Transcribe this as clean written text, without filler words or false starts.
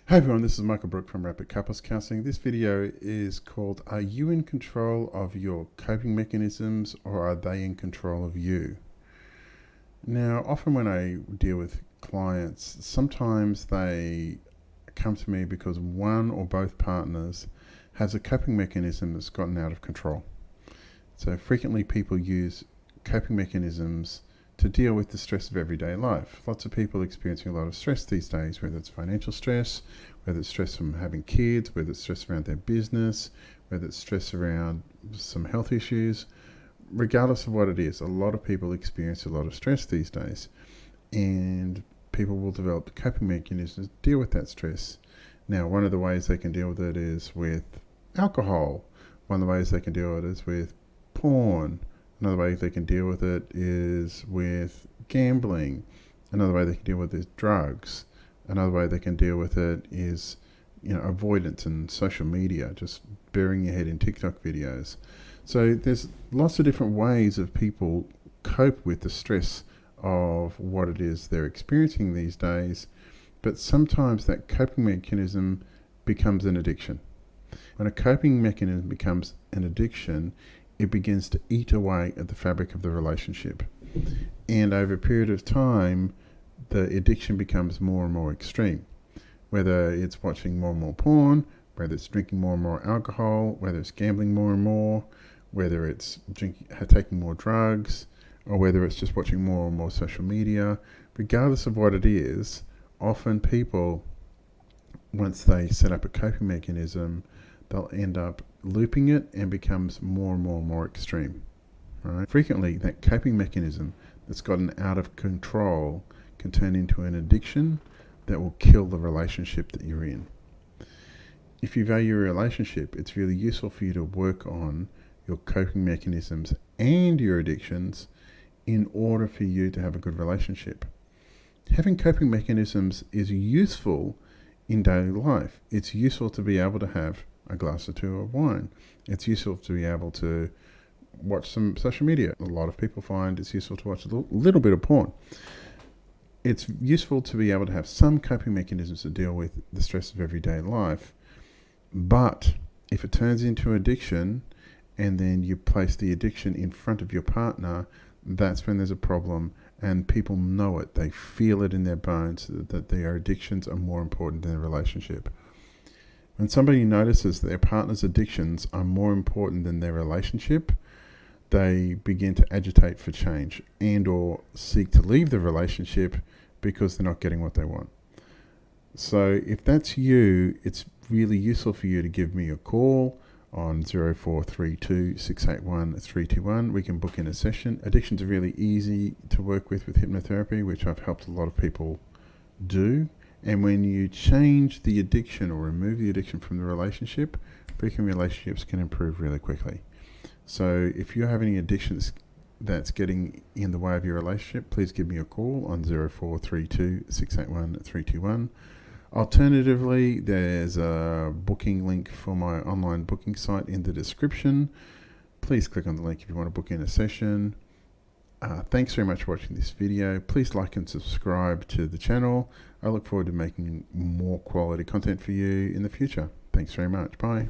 Hey everyone, this is Michael Brook from Rapid Couples Counseling. This video is called Are You in Control of Your Coping Mechanisms or Are They in Control of You? Now, often when I deal with clients, sometimes they come to me because one or both partners has a coping mechanism that's gotten out of control. So frequently people use coping mechanisms to deal with the stress of everyday life. Lots of people experiencing a lot of stress these days, whether it's financial stress, whether it's stress from having kids, whether it's stress around their business, whether it's stress around some health issues. Regardless of what it is, a lot of people experience a lot of stress these days, and people will develop coping mechanisms to deal with that stress. Now, one of the ways they can deal with it is with alcohol. One of the ways they can deal with it is with porn. Another way they can deal with it is with gambling. Another way they can deal with it is drugs. Another way they can deal with it is, avoidance and social media, just burying your head in TikTok videos. So there's lots of different ways of people cope with the stress of what it is they're experiencing these days. But sometimes that coping mechanism becomes an addiction. When a coping mechanism becomes an addiction, it begins to eat away at the fabric of the relationship. And over a period of time, the addiction becomes more and more extreme. Whether it's watching more and more porn, whether it's drinking more and more alcohol, whether it's gambling more and more, whether it's taking more drugs, or whether it's just watching more and more social media. Regardless of what it is, often people, once they set up a coping mechanism, they'll end up looping it and becomes more and more and more extreme. Right? Frequently, that coping mechanism that's gotten out of control can turn into an addiction that will kill the relationship that you're in. If you value your relationship, it's really useful for you to work on your coping mechanisms and your addictions in order for you to have a good relationship. Having coping mechanisms is useful in daily life. It's useful to be able to have a glass or two of wine. It's useful to be able to watch some social media. A lot of people find it's useful to watch a little bit of porn. It's useful to be able to have some coping mechanisms to deal with the stress of everyday life. But if it turns into addiction and then you place the addiction in front of your partner, that's when there's a problem, and people know it. They feel it in their bones that their addictions are more important than their relationship. When somebody notices that their partner's addictions are more important than their relationship, they begin to agitate for change and or seek to leave the relationship because they're not getting what they want. So if that's you, it's really useful for you to give me a call on 0432 681 321. We can book in a session. Addictions are really easy to work with hypnotherapy, which I've helped a lot of people do. And when you change the addiction or remove the addiction from the relationship, frequent relationships can improve really quickly. So if you have any addictions that's getting in the way of your relationship, please give me a call on 0432 681 321. Alternatively, there's a booking link for my online booking site in the description. Please click on the link if you want to book in a session. Thanks very much for watching this video. Please like and subscribe to the channel. I look forward to making more quality content for you in the future. Thanks very much. Bye.